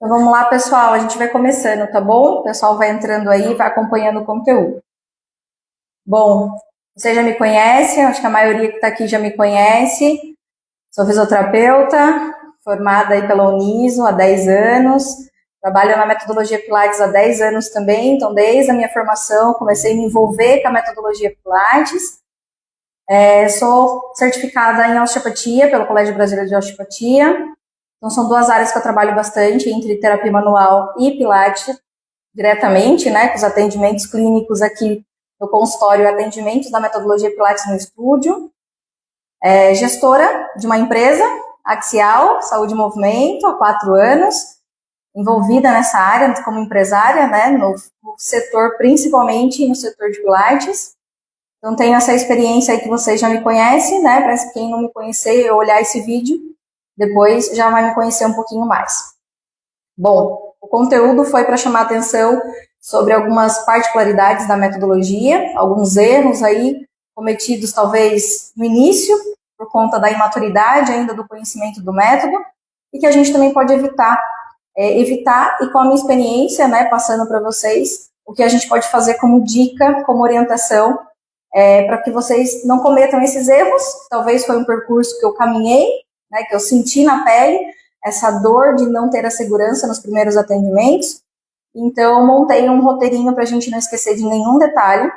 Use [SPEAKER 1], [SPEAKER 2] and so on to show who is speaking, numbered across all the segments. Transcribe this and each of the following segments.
[SPEAKER 1] Então vamos lá, pessoal, a gente vai começando, tá bom? O pessoal vai entrando aí, vai acompanhando o conteúdo. Bom, você já me conhece, acho que a maioria que está aqui já me conhece. Sou fisioterapeuta, formada aí pela Uniso há 10 anos. Trabalho na metodologia Pilates há 10 anos também, então desde a minha formação comecei a me envolver com a metodologia Pilates. Sou certificada em osteopatia pelo Colégio Brasileiro de Osteopatia. Então são duas áreas que eu trabalho bastante, entre terapia manual e Pilates, diretamente, né, com os atendimentos clínicos aqui no consultório e atendimentos da metodologia Pilates no estúdio. Gestora de uma empresa, Axial, Saúde e Movimento, há 4 anos, envolvida nessa área como empresária, né, no setor, principalmente no setor de Pilates. Então tenho essa experiência aí que vocês já me conhecem, né, para quem não me conhecer, olhar esse vídeo, depois já vai me conhecer um pouquinho mais. Bom, o conteúdo foi para chamar atenção sobre algumas particularidades da metodologia, alguns erros aí cometidos talvez no início, por conta da imaturidade ainda do conhecimento do método, e que a gente também pode evitar e com a minha experiência, né, passando para vocês, o que a gente pode fazer como dica, como orientação, para que vocês não cometam esses erros. Talvez foi um percurso que eu caminhei, né, que eu senti na pele, essa dor de não ter a segurança nos primeiros atendimentos. Então, montei um roteirinho para a gente não esquecer de nenhum detalhe,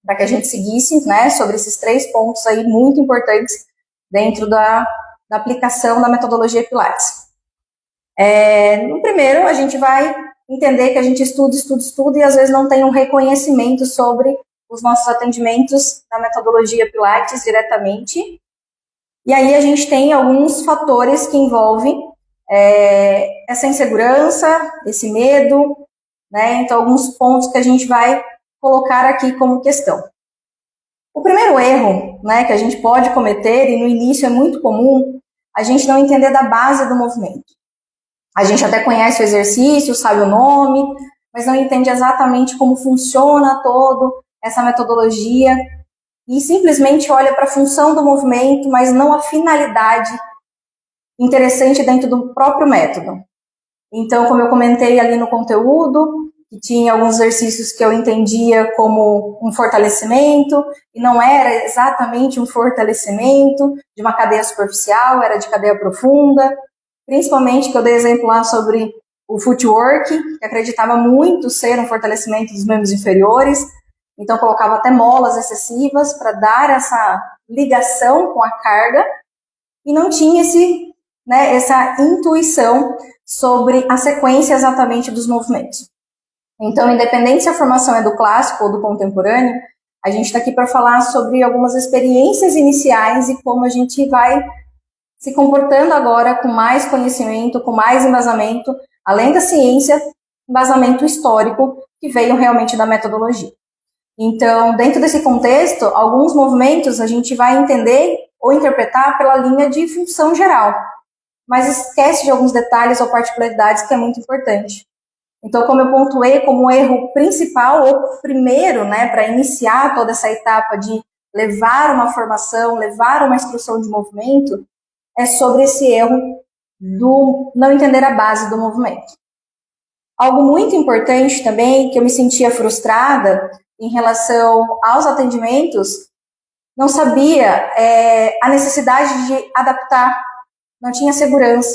[SPEAKER 1] para que a gente seguisse, né, sobre esses 3 pontos aí muito importantes dentro da aplicação da metodologia Pilates. No primeiro, a gente vai entender que a gente estuda e às vezes não tem um reconhecimento sobre os nossos atendimentos da metodologia Pilates diretamente. E aí a gente tem alguns fatores que envolvem essa insegurança, esse medo, né? Então, alguns pontos que a gente vai colocar aqui como questão. O primeiro erro, né, que a gente pode cometer, e no início é muito comum, a gente não entender da base do movimento. A gente até conhece o exercício, sabe o nome, mas não entende exatamente como funciona toda essa metodologia, e simplesmente olha para a função do movimento, mas não a finalidade interessante dentro do próprio método. Então, como eu comentei ali no conteúdo, que tinha alguns exercícios que eu entendia como um fortalecimento, e não era exatamente um fortalecimento de uma cadeia superficial, era de cadeia profunda, principalmente que eu dei exemplo lá sobre o footwork, que acreditava muito ser um fortalecimento dos membros inferiores, então colocava até molas excessivas para dar essa ligação com a carga, e não tinha essa intuição sobre a sequência exatamente dos movimentos. Então, independente se a formação é do clássico ou do contemporâneo, a gente está aqui para falar sobre algumas experiências iniciais e como a gente vai se comportando agora com mais conhecimento, com mais embasamento, além da ciência, embasamento histórico que veio realmente da metodologia. Então, dentro desse contexto, alguns movimentos a gente vai entender ou interpretar pela linha de função geral, mas esquece de alguns detalhes ou particularidades que é muito importante. Então, como eu pontuei como erro principal, ou primeiro, né, para iniciar toda essa etapa de levar uma formação, levar uma instrução de movimento, é sobre esse erro do não entender a base do movimento. Algo muito importante também, que eu me sentia frustrada em relação aos atendimentos, não sabia a necessidade de adaptar, não tinha segurança.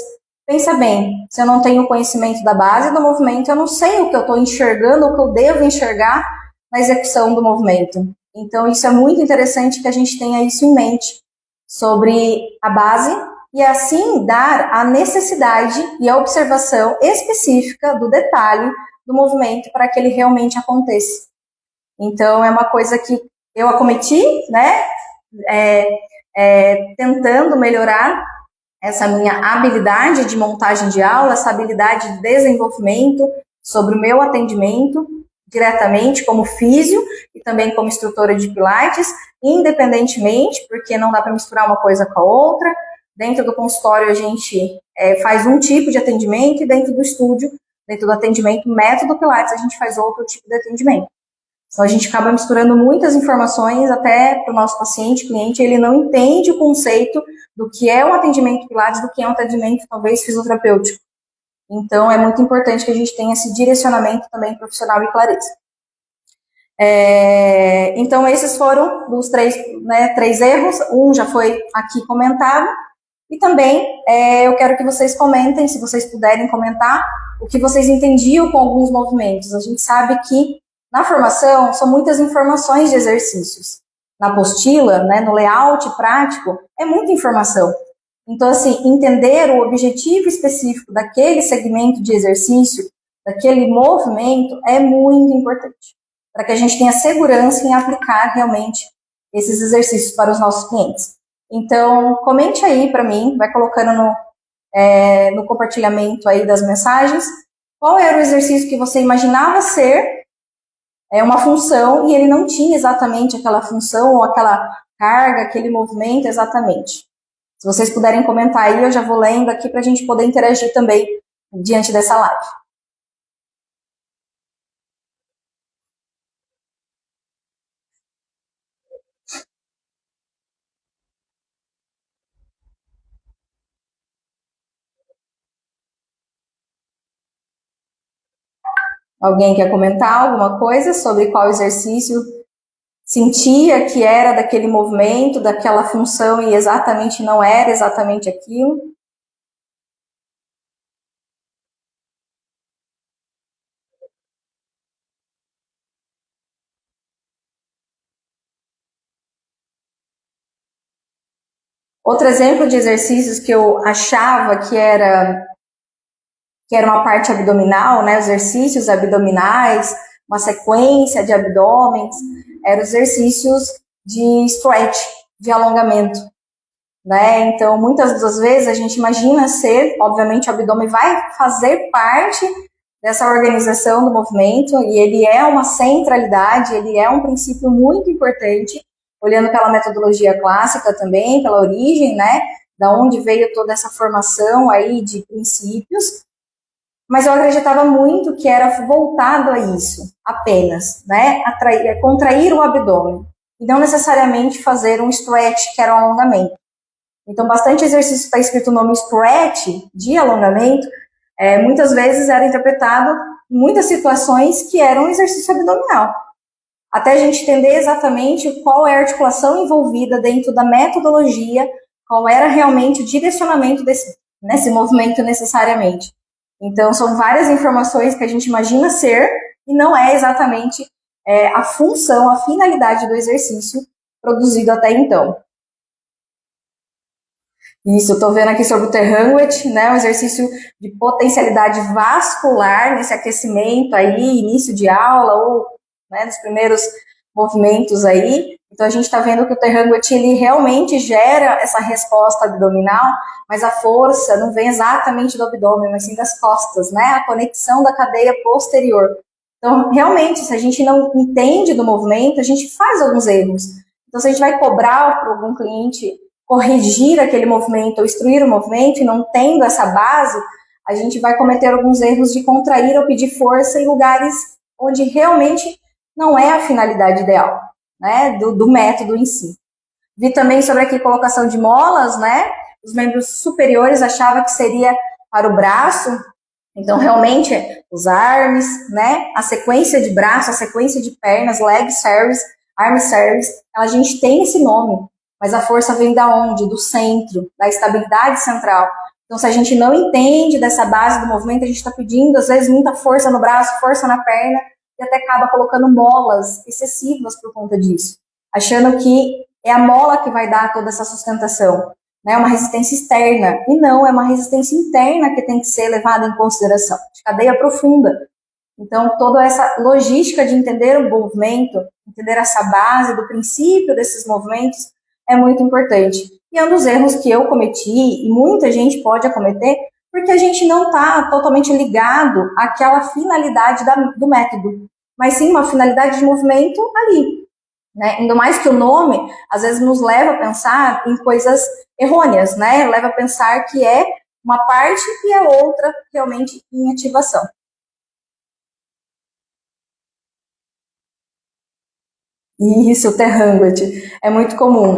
[SPEAKER 1] Pensa bem, se eu não tenho conhecimento da base do movimento, eu não sei o que eu estou enxergando, o que eu devo enxergar na execução do movimento. Então, isso é muito interessante que a gente tenha isso em mente sobre a base e assim dar a necessidade e a observação específica do detalhe do movimento para que ele realmente aconteça. Então, é uma coisa que eu acometi, né, tentando melhorar essa minha habilidade de montagem de aula, essa habilidade de desenvolvimento sobre o meu atendimento, diretamente como físio e também como instrutora de Pilates, independentemente, porque não dá para misturar uma coisa com a outra. Dentro do consultório a gente faz um tipo de atendimento e dentro do estúdio, dentro do atendimento método Pilates, a gente faz outro tipo de atendimento. Então a gente acaba misturando muitas informações até para o nosso paciente, cliente, ele não entende o conceito do que é um atendimento Pilates, do que é um atendimento talvez fisioterapêutico. Então, é muito importante que a gente tenha esse direcionamento também profissional e clareza. Então, esses foram os três erros. Um já foi aqui comentado. E também eu quero que vocês comentem, se vocês puderem comentar, o que vocês entendiam com alguns movimentos. A gente sabe que na formação são muitas informações de exercícios. Na apostila, no layout prático, é muita informação. Então, assim, entender o objetivo específico daquele segmento de exercício, daquele movimento, é muito importante, para que a gente tenha segurança em aplicar realmente esses exercícios para os nossos clientes. Então, comente aí para mim, vai colocando no compartilhamento aí das mensagens, qual era o exercício que você imaginava ser uma função e ele não tinha exatamente aquela função ou aquela carga, aquele movimento exatamente. Se vocês puderem comentar aí, eu já vou lendo aqui para a gente poder interagir também diante dessa live. Alguém quer comentar alguma coisa sobre qual exercício sentia que era daquele movimento, daquela função e exatamente não era exatamente aquilo? Outro exemplo de exercícios que eu achava que era uma parte abdominal, exercícios abdominais, uma sequência de abdômenes, eram exercícios de stretch, de alongamento. Então, muitas das vezes a gente imagina ser, obviamente o abdômen vai fazer parte dessa organização do movimento e ele é uma centralidade, ele é um princípio muito importante, olhando pela metodologia clássica também, pela origem, da onde veio toda essa formação aí de princípios, mas eu acreditava muito que era voltado a isso, apenas, contrair o abdômen, e não necessariamente fazer um stretch, que era um alongamento. Então, bastante exercício está escrito o nome stretch, de alongamento, muitas vezes era interpretado em muitas situações que era um exercício abdominal. Até a gente entender exatamente qual é a articulação envolvida dentro da metodologia, qual era realmente o direcionamento nesse movimento necessariamente. Então, são várias informações que a gente imagina ser e não é exatamente a função, a finalidade do exercício produzido até então. Isso, eu estou vendo aqui sobre o Terranguet, um exercício de potencialidade vascular nesse aquecimento aí, início de aula ou nos primeiros movimentos aí. Então, a gente está vendo que o Terranguet, ele realmente gera essa resposta abdominal, mas a força não vem exatamente do abdômen, mas sim das costas, a conexão da cadeia posterior. Então, realmente, se a gente não entende do movimento, a gente faz alguns erros. Então, se a gente vai cobrar para algum cliente corrigir aquele movimento ou instruir o movimento e não tendo essa base, a gente vai cometer alguns erros de contrair ou pedir força em lugares onde realmente não é a finalidade ideal, do método em si. Vi também sobre aqui colocação de molas, os membros superiores achavam que seria para o braço, então realmente os arms, a sequência de braço, a sequência de pernas, leg service, arm service, a gente tem esse nome, mas a força vem da onde? Do centro, da estabilidade central. Então, se a gente não entende dessa base do movimento, a gente está pedindo, às vezes, muita força no braço, força na perna, e até acaba colocando molas excessivas por conta disso, achando que é a mola que vai dar toda essa sustentação, uma resistência externa, e não, é uma resistência interna que tem que ser levada em consideração, de cadeia profunda. Então, toda essa logística de entender o movimento, entender essa base do princípio desses movimentos, é muito importante. E é um dos erros que eu cometi, e muita gente pode acometer, porque a gente não está totalmente ligado àquela finalidade do método, mas sim uma finalidade de movimento ali. Ainda mais que o nome, às vezes, nos leva a pensar em coisas errôneas, leva a pensar que é uma parte e é outra realmente em ativação. Isso, o Terranguet, é muito comum.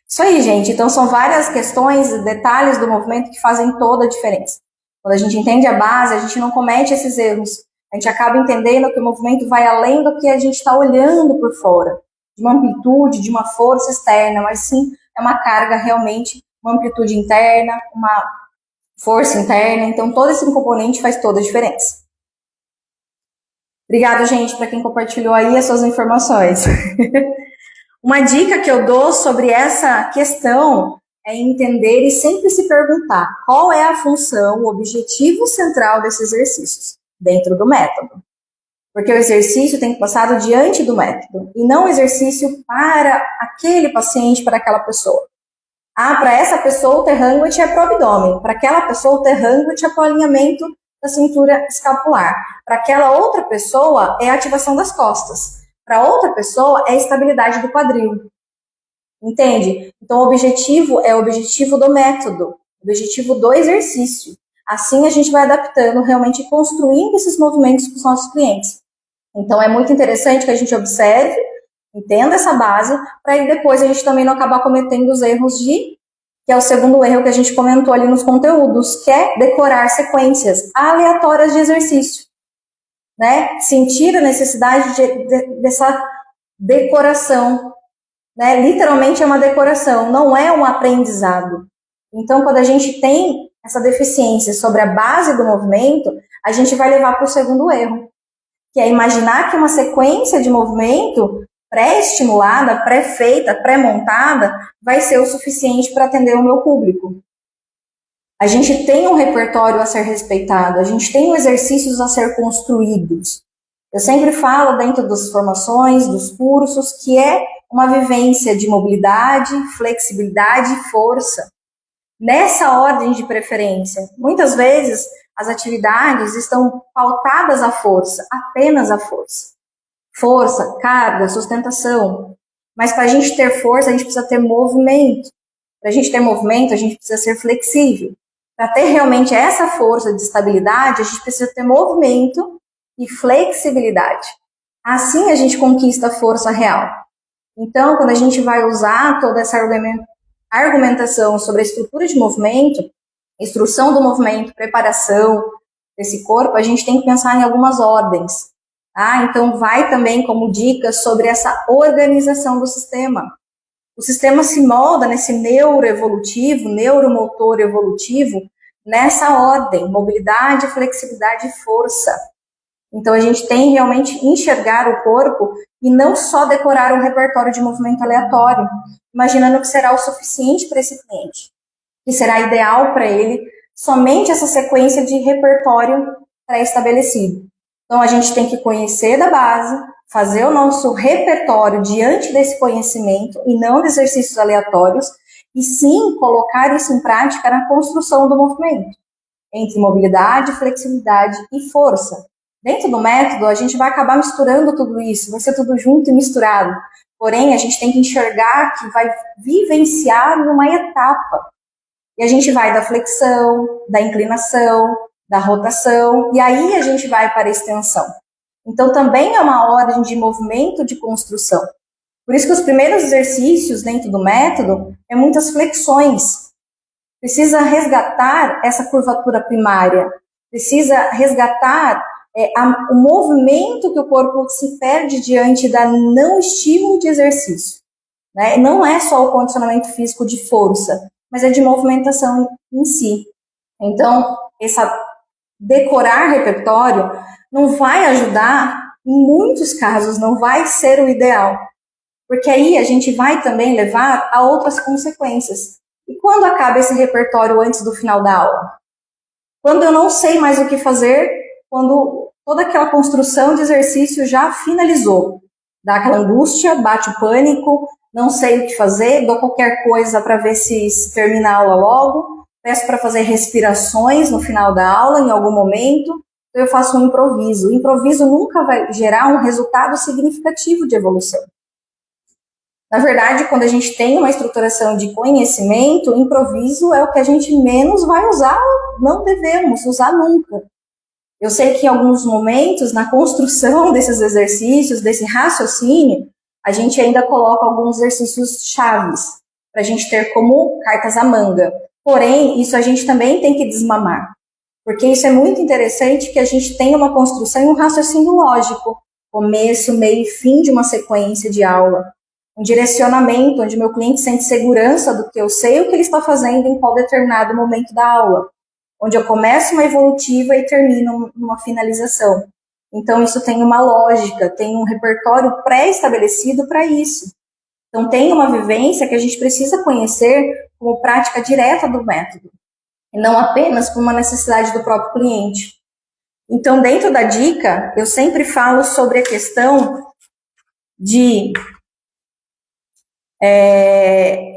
[SPEAKER 1] Isso aí, gente. Então, são várias questões, detalhes do movimento que fazem toda a diferença. Quando a gente entende a base, a gente não comete esses erros. A gente acaba entendendo que o movimento vai além do que a gente está olhando por fora, de uma amplitude, de uma força externa, mas sim é uma carga realmente, uma amplitude interna, uma força interna. Então, todo esse componente faz toda a diferença. Obrigada, gente, para quem compartilhou aí as suas informações. Uma dica que eu dou sobre essa questão é entender e sempre se perguntar qual é a função, o objetivo central desse exercícios dentro do método. Porque o exercício tem que passar diante do método e não o exercício para aquele paciente, para aquela pessoa. Para essa pessoa o T-Ranguit é para o abdômen, para aquela pessoa o T-Ranguit é para o alinhamento da cintura escapular, para aquela outra pessoa é a ativação das costas, para outra pessoa é a estabilidade do quadril. Entende? Então, o objetivo é o objetivo do método, o objetivo do exercício. Assim, a gente vai adaptando, realmente construindo esses movimentos com os nossos clientes. Então, é muito interessante que a gente observe, entenda essa base, para depois a gente também não acabar cometendo os erros que é o segundo erro que a gente comentou ali nos conteúdos, que é decorar sequências aleatórias de exercício. Né? Sentir a necessidade dessa decoração. Né? Literalmente é uma decoração, não é um aprendizado. Então, quando a gente tem essa deficiência sobre a base do movimento, a gente vai levar para o segundo erro, que é imaginar que uma sequência de movimento pré-estimulada, pré-feita, pré-montada, vai ser o suficiente para atender o meu público. A gente tem um repertório a ser respeitado, a gente tem exercícios a ser construídos. Eu sempre falo dentro das formações, dos cursos, que é uma vivência de mobilidade, flexibilidade e força. Nessa ordem de preferência. Muitas vezes, as atividades estão pautadas à força, apenas à força. Força, carga, sustentação. Mas para a gente ter força, a gente precisa ter movimento. Para a gente ter movimento, a gente precisa ser flexível. Para ter realmente essa força de estabilidade, a gente precisa ter movimento e flexibilidade. Assim a gente conquista a força real. Então, quando a gente vai usar toda essa argumentação sobre a estrutura de movimento, instrução do movimento, preparação desse corpo, a gente tem que pensar em algumas ordens. Então, vai também como dica sobre essa organização do sistema. O sistema se molda nesse neuroevolutivo, neuromotor evolutivo, nessa ordem, mobilidade, flexibilidade e força. Então, a gente tem realmente enxergar o corpo e não só decorar um repertório de movimento aleatório, imaginando que será o suficiente para esse cliente, que será ideal para ele somente essa sequência de repertório pré-estabelecido. Então, a gente tem que conhecer da base, fazer o nosso repertório diante desse conhecimento e não de exercícios aleatórios, e sim colocar isso em prática na construção do movimento, entre mobilidade, flexibilidade e força. Dentro do método, a gente vai acabar misturando tudo isso, vai ser tudo junto e misturado. Porém, a gente tem que enxergar que vai vivenciar numa etapa. E a gente vai da flexão, da inclinação, da rotação, e aí a gente vai para a extensão. Então, também é uma ordem de movimento de construção. Por isso que os primeiros exercícios dentro do método é muitas flexões. Precisa resgatar essa curvatura primária, precisa resgatar o movimento que o corpo se perde diante da não estímulo de exercício. Né? Não é só o condicionamento físico de força, mas é de movimentação em si. Então, decorar repertório não vai ajudar, em muitos casos, não vai ser o ideal. Porque aí a gente vai também levar a outras consequências. E quando acaba esse repertório antes do final da aula? Quando eu não sei mais o que fazer, quando toda aquela construção de exercício já finalizou. Dá aquela angústia, bate o pânico, não sei o que fazer, dou qualquer coisa para ver se termina a aula logo, peço para fazer respirações no final da aula, em algum momento, eu faço um improviso. O improviso nunca vai gerar um resultado significativo de evolução. Na verdade, quando a gente tem uma estruturação de conhecimento, o improviso é o que a gente menos vai usar, não devemos usar nunca. Eu sei que em alguns momentos, na construção desses exercícios, desse raciocínio, a gente ainda coloca alguns exercícios chaves, para a gente ter como cartas à manga. Porém, isso a gente também tem que desmamar. porque isso é muito interessante que a gente tenha uma construção e um raciocínio lógico, começo, meio e fim de uma sequência de aula, um direcionamento onde meu cliente sente segurança do que eu sei o que ele está fazendo em qual determinado momento da aula, onde eu começo uma evolutiva e termino numa finalização. Então, isso tem uma lógica, tem um repertório pré-estabelecido para isso. Então, tem uma vivência que a gente precisa conhecer como prática direta do método, e não apenas por uma necessidade do próprio cliente. Então, dentro da dica, eu sempre falo sobre a questão de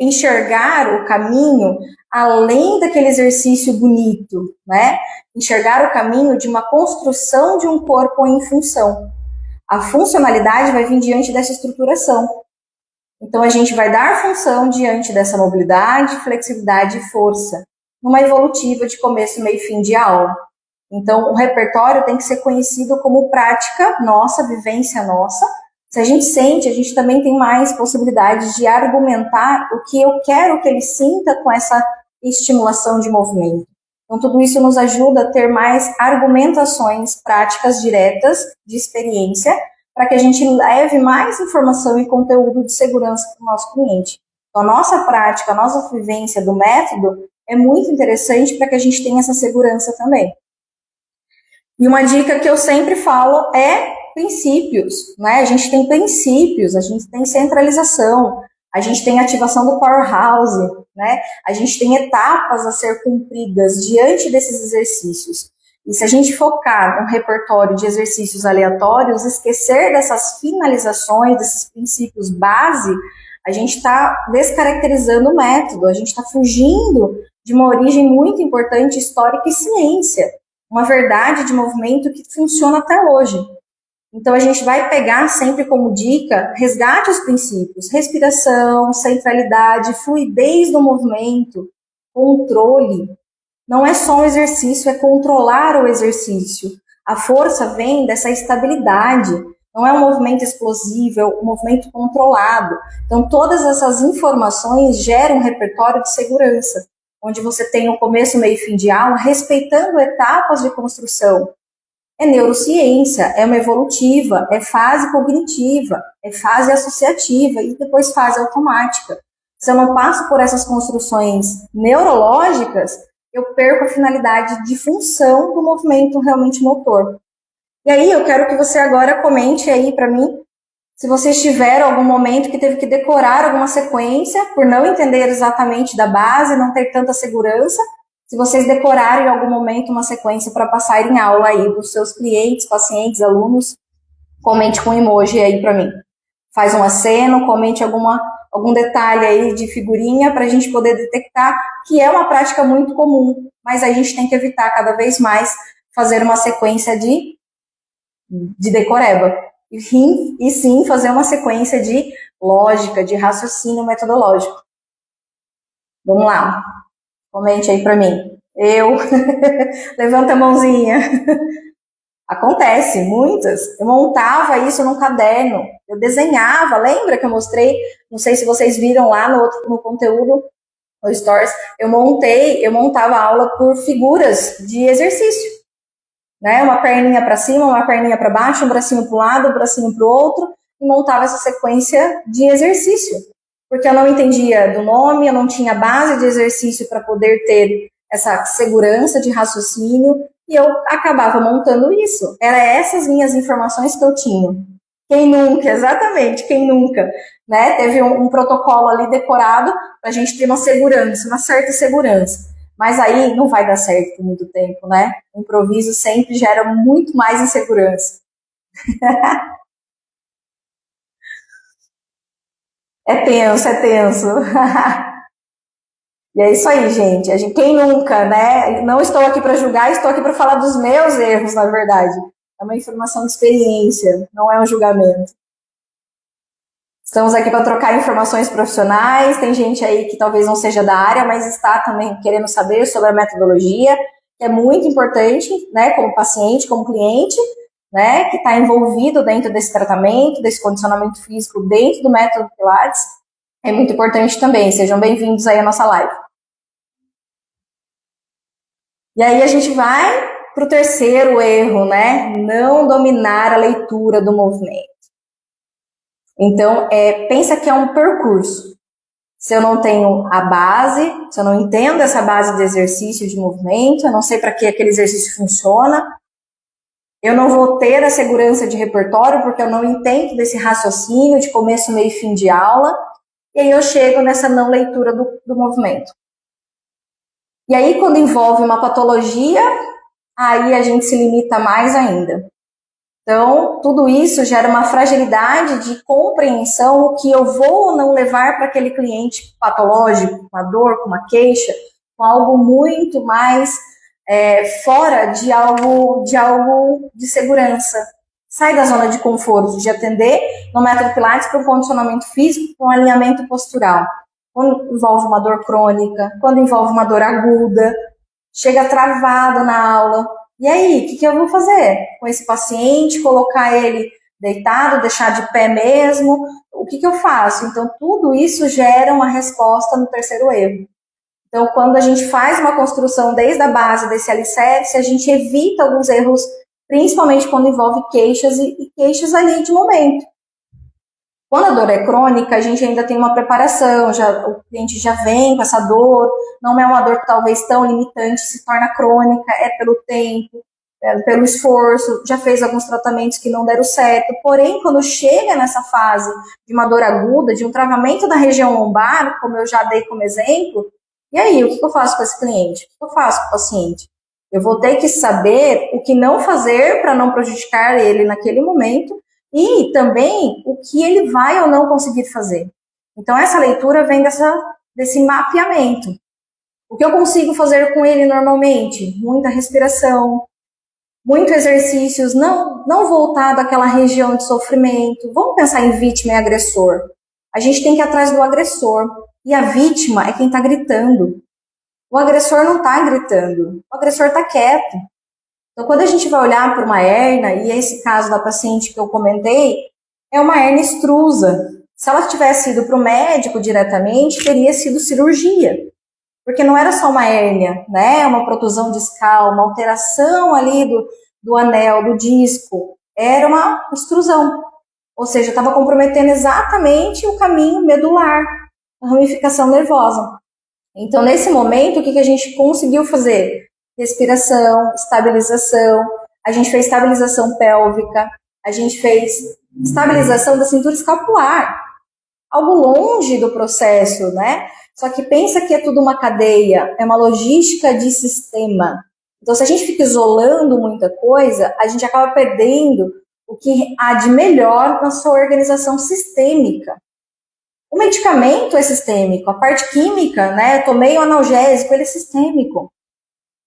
[SPEAKER 1] enxergar o caminho além daquele exercício bonito, né? Enxergar o caminho de uma construção de um corpo em função. A funcionalidade vai vir diante dessa estruturação. Então, a gente vai dar função diante dessa mobilidade, flexibilidade e força, numa evolutiva de começo, meio e fim de aula. Então, o repertório tem que ser conhecido como prática nossa, vivência nossa. Se a gente sente, a gente também tem mais possibilidades de argumentar o que eu quero que ele sinta com essa estimulação de movimento. Então, tudo isso nos ajuda a ter mais argumentações práticas diretas de experiência, para que a gente leve mais informação e conteúdo de segurança para o nosso cliente. Então, a nossa prática, a nossa vivência do método é muito interessante para que a gente tenha essa segurança também. E uma dica que eu sempre falo é princípios, né? A gente tem princípios, a gente tem centralização, a gente tem ativação do powerhouse, né? A gente tem etapas a ser cumpridas diante desses exercícios. E se a gente focar um repertório de exercícios aleatórios, esquecer dessas finalizações, desses princípios base, a gente está descaracterizando o método, a gente está fugindo de uma origem muito importante, histórica e ciência, uma verdade de movimento que funciona até hoje. Então, a gente vai pegar sempre como dica, resgate os princípios, respiração, centralidade, fluidez do movimento, controle. Não é só um exercício, é controlar o exercício. A força vem dessa estabilidade, não é um movimento explosivo, é um movimento controlado. Então, todas essas informações geram um repertório de segurança, onde você tem o começo, meio e fim de aula, respeitando etapas de construção. É neurociência, é uma evolutiva, é fase cognitiva, é fase associativa e depois fase automática. Se eu não passo por essas construções neurológicas, eu perco a finalidade de função do movimento realmente motor. E aí eu quero que você agora comente aí para mim, se vocês tiveram algum momento que teve que decorar alguma sequência, por não entender exatamente da base, não ter tanta segurança, se vocês decorarem em algum momento uma sequência para passar em aula aí dos seus clientes, pacientes, alunos, comente com emoji aí para mim. Faz um aceno, comente algum detalhe aí de figurinha para a gente poder detectar que é uma prática muito comum, mas a gente tem que evitar cada vez mais fazer uma sequência de decoreba. E sim fazer uma sequência de lógica, de raciocínio metodológico. Vamos lá. Comente aí para mim. Levanta a mãozinha. Acontece, muitas. Eu montava isso num caderno, eu desenhava, lembra que eu mostrei? Não sei se vocês viram lá no conteúdo, no Stories, eu montava a aula por figuras de exercício. Né? Uma perninha para cima, uma perninha para baixo, um bracinho para um lado, um bracinho para o outro, e montava essa sequência de exercício. Porque eu não entendia do nome, eu não tinha base de exercício para poder ter essa segurança de raciocínio, e eu acabava montando isso. Eram essas minhas informações que eu tinha. Quem nunca, exatamente, quem nunca, né? Teve um protocolo ali decorado para a gente ter uma segurança, uma certa segurança. Mas aí não vai dar certo por muito tempo, né? O improviso sempre gera muito mais insegurança. É tenso, é tenso. E é isso aí, gente. Quem nunca, né? Não estou aqui para julgar, estou aqui para falar dos meus erros, na verdade. É uma informação de experiência, não é um julgamento. Estamos aqui para trocar informações profissionais. Tem gente aí que talvez não seja da área, mas está também querendo saber sobre a metodologia, que é muito importante, né? Como paciente, como cliente, né? Que está envolvido dentro desse tratamento, desse condicionamento físico, dentro do método Pilates. É muito importante também. Sejam bem-vindos aí à nossa live. E aí a gente vai para o terceiro erro, né? Não dominar a leitura do movimento. Então, pensa que é um percurso. Se eu não tenho a base, se eu não entendo essa base de exercício de movimento, eu não sei para que aquele exercício funciona, eu não vou ter a segurança de repertório, porque eu não entendo desse raciocínio de começo, meio e fim de aula, e aí eu chego nessa não leitura do movimento. E aí, quando envolve uma patologia, aí a gente se limita mais ainda. Então, tudo isso gera uma fragilidade de compreensão, o que eu vou ou não levar para aquele cliente patológico, com uma dor, com uma queixa, com algo muito mais fora de algo de segurança. Sai da zona de conforto de atender no método Pilates para um condicionamento físico, para um alinhamento postural. Quando envolve uma dor crônica, quando envolve uma dor aguda, chega travado na aula. E aí, o que eu vou fazer com esse paciente? Colocar ele deitado, deixar de pé mesmo? O que eu faço? Então, tudo isso gera uma resposta no terceiro erro. Então, quando a gente faz uma construção desde a base desse alicerce, a gente evita alguns erros, principalmente quando envolve queixas e queixas ali de momento. Quando a dor é crônica, a gente ainda tem uma preparação, o cliente já vem com essa dor, não é uma dor talvez tão limitante, se torna crônica, é pelo tempo, pelo esforço, já fez alguns tratamentos que não deram certo, porém, quando chega nessa fase de uma dor aguda, de um travamento da região lombar, como eu já dei como exemplo, e aí, o que eu faço com esse cliente? O que eu faço com o paciente? Eu vou ter que saber o que não fazer para não prejudicar ele naquele momento, e também o que ele vai ou não conseguir fazer. Então, essa leitura vem desse mapeamento. O que eu consigo fazer com ele normalmente? Muita respiração, muito exercícios, não voltado àquela região de sofrimento. Vamos pensar em vítima e agressor. A gente tem que ir atrás do agressor. E a vítima é quem está gritando. O agressor não está gritando. O agressor está quieto. Então, quando a gente vai olhar para uma hérnia, e esse caso da paciente que eu comentei, é uma hérnia extrusa. Se ela tivesse ido para o médico diretamente, teria sido cirurgia. Porque não era só uma hérnia, né? Uma protusão discal, uma alteração ali do anel, do disco. Era uma extrusão. Ou seja, estava comprometendo exatamente o caminho medular, a ramificação nervosa. Então, nesse momento, o que a gente conseguiu fazer? Respiração, estabilização, a gente fez estabilização pélvica, a gente fez estabilização da cintura escapular, algo longe do processo, né? Só que pensa que é tudo uma cadeia, é uma logística de sistema. Então, se a gente fica isolando muita coisa, a gente acaba perdendo o que há de melhor na sua organização sistêmica. O medicamento é sistêmico, a parte química, né? Eu tomei um analgésico, ele é sistêmico.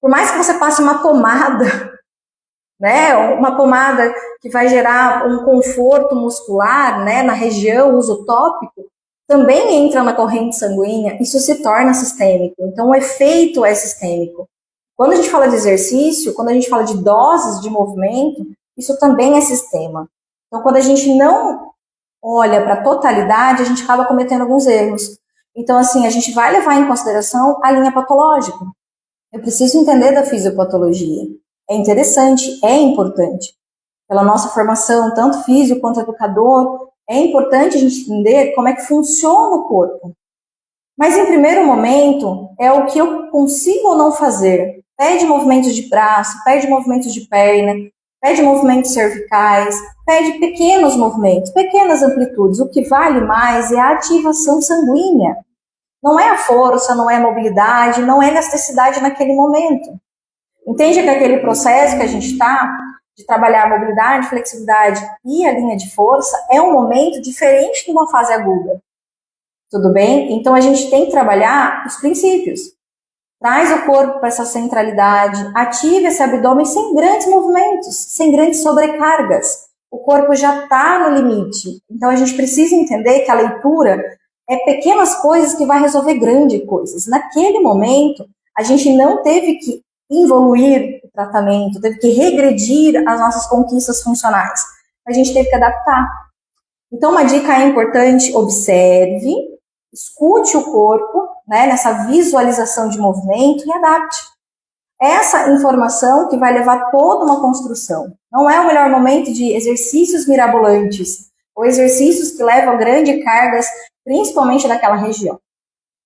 [SPEAKER 1] Por mais que você passe uma pomada, né, uma pomada que vai gerar um conforto muscular, né, na região, uso tópico, também entra na corrente sanguínea, isso se torna sistêmico. Então, o efeito é sistêmico. Quando a gente fala de exercício, quando a gente fala de doses de movimento, isso também é sistema. Então, quando a gente não olha para a totalidade, a gente acaba cometendo alguns erros. Então, assim, a gente vai levar em consideração a linha patológica. Eu preciso entender da fisiopatologia. É interessante, é importante. Pela nossa formação, tanto físico quanto educador, é importante a gente entender como é que funciona o corpo. Mas, em primeiro momento, é o que eu consigo ou não fazer. Pede movimentos de braço, pede movimentos de perna, pede movimentos cervicais, pede pequenos movimentos, pequenas amplitudes. O que vale mais é a ativação sanguínea. Não é a força, não é a mobilidade, não é a elasticidade naquele momento. Entende que aquele processo que a gente está, de trabalhar a mobilidade, flexibilidade e a linha de força, é um momento diferente de uma fase aguda. Tudo bem? Então, a gente tem que trabalhar os princípios. Traz o corpo para essa centralidade, ative esse abdômen sem grandes movimentos, sem grandes sobrecargas. O corpo já está no limite. Então, a gente precisa entender que a leitura é pequenas coisas que vai resolver grandes coisas. Naquele momento, a gente não teve que evoluir o tratamento, teve que regredir as nossas conquistas funcionais. A gente teve que adaptar. Então, uma dica importante, observe, escute o corpo, né, nessa visualização de movimento e adapte. essa informação que vai levar toda uma construção. Não é o melhor momento de exercícios mirabolantes, ou exercícios que levam grandes cargas, principalmente daquela região.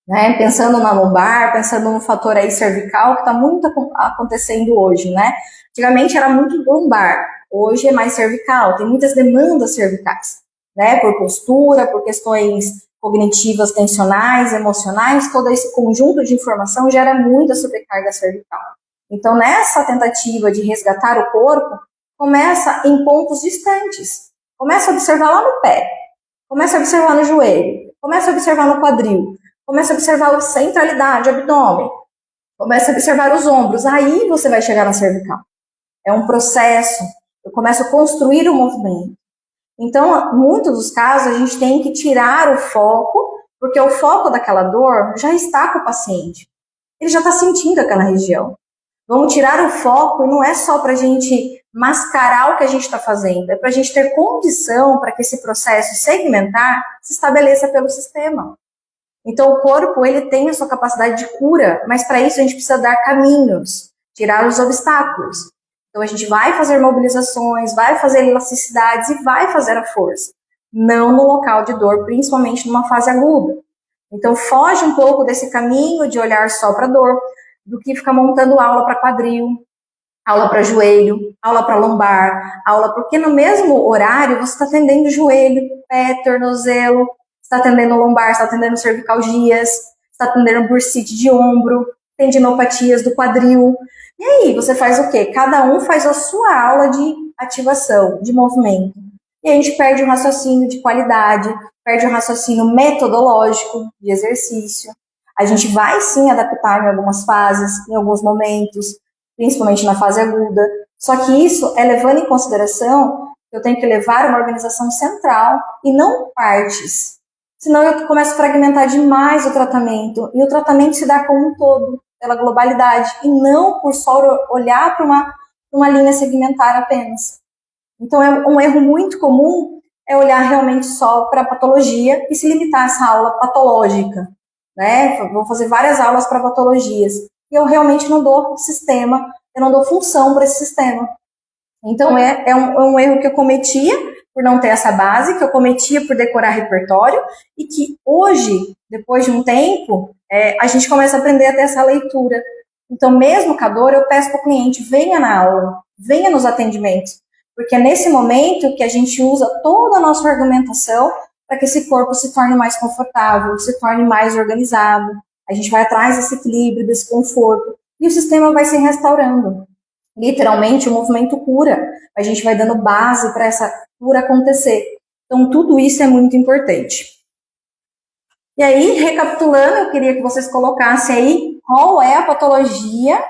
[SPEAKER 1] Né? Pensando na lombar, pensando no fator aí cervical, que está muito acontecendo hoje, né? Antigamente era muito lombar, hoje é mais cervical, tem muitas demandas cervicais, né? Por postura, por questões cognitivas, tensionais, emocionais, todo esse conjunto de informação gera muita sobrecarga cervical. Então, nessa tentativa de resgatar o corpo, começa em pontos distantes. Começa a observar lá no pé, começa a observar no joelho, começa a observar no quadril, começa a observar a centralidade, o abdômen, começa a observar os ombros, aí você vai chegar na cervical. É um processo, eu começo a construir o movimento. Então, em muitos dos casos, a gente tem que tirar o foco, porque o foco daquela dor já está com o paciente. Ele já está sentindo aquela região. Vamos tirar o foco e não é só para a gente mascarar o que a gente está fazendo, é para a gente ter condição para que esse processo segmentar se estabeleça pelo sistema. Então, o corpo, ele tem a sua capacidade de cura, mas para isso a gente precisa dar caminhos, tirar os obstáculos. Então, a gente vai fazer mobilizações, vai fazer elasticidades e vai fazer a força. Não no local de dor, principalmente numa fase aguda. Então, foge um pouco desse caminho de olhar só para a dor, do que ficar montando aula para quadril, aula para joelho, aula para lombar, aula porque no mesmo horário você está atendendo joelho, pé, tornozelo, está atendendo lombar, está atendendo cervicalgias, está atendendo bursite de ombro, tendinopatias do quadril. E aí, você faz o quê? Cada um faz a sua aula de ativação, de movimento. E a gente perde o raciocínio de qualidade, perde o raciocínio metodológico de exercício. A gente vai sim adaptar em algumas fases, em alguns momentos, principalmente na fase aguda. Só que isso é levando em consideração que eu tenho que levar uma organização central e não partes. Senão eu começo a fragmentar demais o tratamento. E o tratamento se dá como um todo, pela globalidade, e não por só olhar para uma linha segmentar apenas. Então, é um erro muito comum é olhar realmente só para a patologia e se limitar a essa aula patológica. Né? Vou fazer várias aulas para patologias. E eu realmente não dou sistema, eu não dou função para esse sistema. Então, é um erro que eu cometia por não ter essa base, que eu cometia por decorar repertório, e que hoje, depois de um tempo, a gente começa a aprender a ter essa leitura. Então, mesmo com a dor, eu peço para o cliente, venha na aula, venha nos atendimentos, porque é nesse momento que a gente usa toda a nossa argumentação para que esse corpo se torne mais confortável, se torne mais organizado. A gente vai atrás desse equilíbrio, desse conforto, e o sistema vai se restaurando. Literalmente, o movimento cura. A gente vai dando base para essa cura acontecer. Então, tudo isso é muito importante. E aí, recapitulando, eu queria que vocês colocassem aí qual é a patologia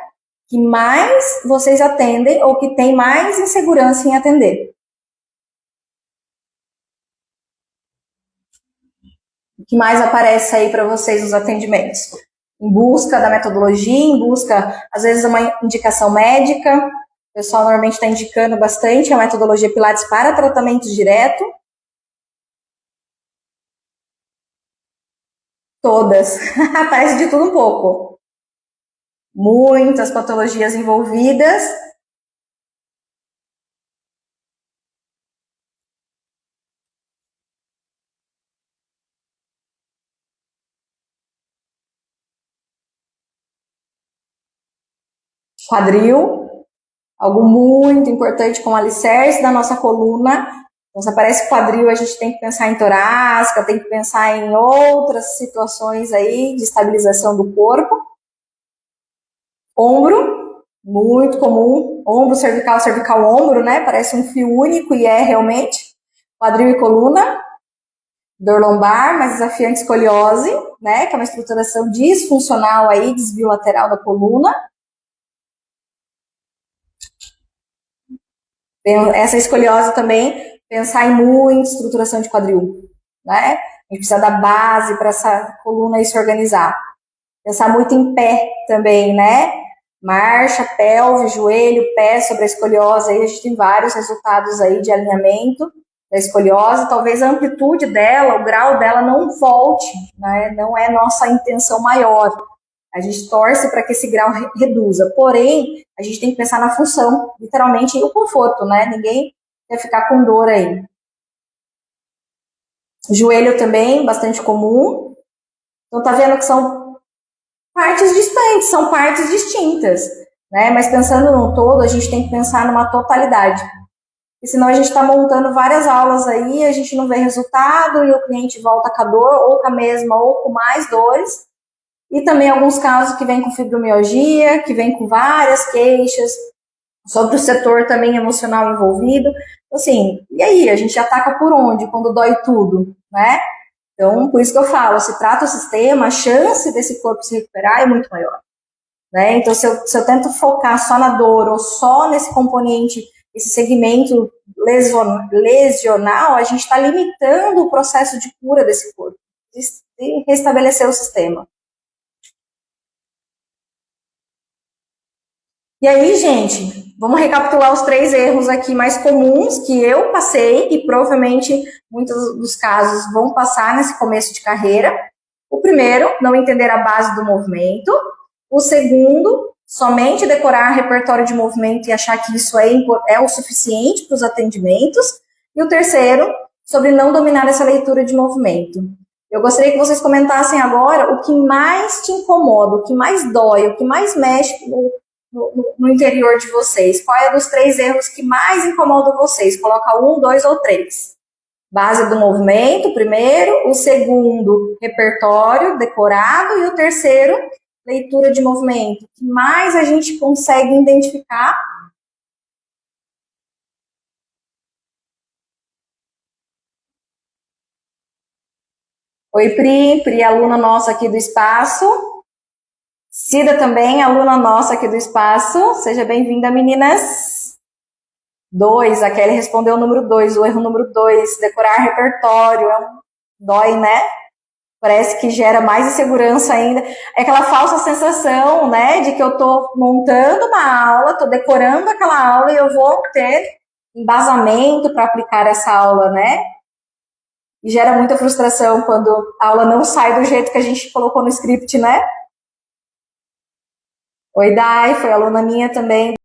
[SPEAKER 1] que mais vocês atendem ou que tem mais insegurança em atender. O que mais aparece aí para vocês nos atendimentos? Em busca da metodologia, em busca, às vezes, uma indicação médica. O pessoal normalmente está indicando bastante a metodologia Pilates para tratamento direto. Todas. Aparece de tudo um pouco. Muitas patologias envolvidas. Quadril, algo muito importante como alicerce da nossa coluna. Então, se aparece quadril, a gente tem que pensar em torácica, tem que pensar em outras situações aí de estabilização do corpo. Ombro, muito comum. Ombro, cervical, cervical, ombro, né? Parece um fio único e é realmente. Quadril e coluna. Dor lombar, mais desafiante escoliose, né? Que é uma estruturação disfuncional aí, desvio lateral da coluna. Essa escoliose também, pensar em muita estruturação de quadril, né? A gente precisa dar base para essa coluna aí se organizar. Pensar muito em pé também, né? Marcha, pelve, joelho, pé sobre a escoliose. Aí a gente tem vários resultados aí de alinhamento da escoliose. Talvez a amplitude dela, o grau dela não volte, né? Não é nossa intenção maior. A gente torce para que esse grau reduza. Porém, a gente tem que pensar na função, literalmente, e o conforto, né? Ninguém quer ficar com dor aí. Joelho também, bastante comum. Então, tá vendo que são partes distantes, são partes distintas, né? Mas pensando no todo, a gente tem que pensar numa totalidade. Porque senão a gente está montando várias aulas aí, a gente não vê resultado e o cliente volta com a dor, ou com a mesma, ou com mais dores. E também alguns casos que vem com fibromialgia, que vem com várias queixas, sobre o setor também emocional envolvido. Assim, e aí, a gente ataca por onde, quando dói tudo, né? Então, por isso que eu falo, se trata o sistema, a chance desse corpo se recuperar é muito maior. Né? Então, se eu tento focar só na dor ou só nesse componente, esse segmento lesional, a gente está limitando o processo de cura desse corpo, de restabelecer o sistema. E aí, gente, vamos recapitular os 3 erros aqui mais comuns que eu passei e provavelmente muitos dos casos vão passar nesse começo de carreira. O primeiro, não entender a base do movimento. O segundo, somente decorar repertório de movimento e achar que isso é o suficiente para os atendimentos. E o terceiro, sobre não dominar essa leitura de movimento. Eu gostaria que vocês comentassem agora o que mais te incomoda, o que mais dói, o que mais mexe no interior de vocês. Qual é dos 3 erros que mais incomodam vocês? Coloca 1, 2 ou 3. Base do movimento, primeiro. O segundo, repertório decorado. E o terceiro, leitura de movimento. O que mais a gente consegue identificar? Oi, Pri, aluna nossa aqui do espaço. Cida também, aluna nossa aqui do espaço. Seja bem-vinda, meninas. 2, a Kelly respondeu o número 2, o erro número 2, decorar repertório. Dói, né? Parece que gera mais insegurança ainda. É aquela falsa sensação, né, de que eu estou montando uma aula, estou decorando aquela aula e eu vou ter embasamento para aplicar essa aula, né? E gera muita frustração quando a aula não sai do jeito que a gente colocou no script, né? Oi, Dai, foi aluna minha também.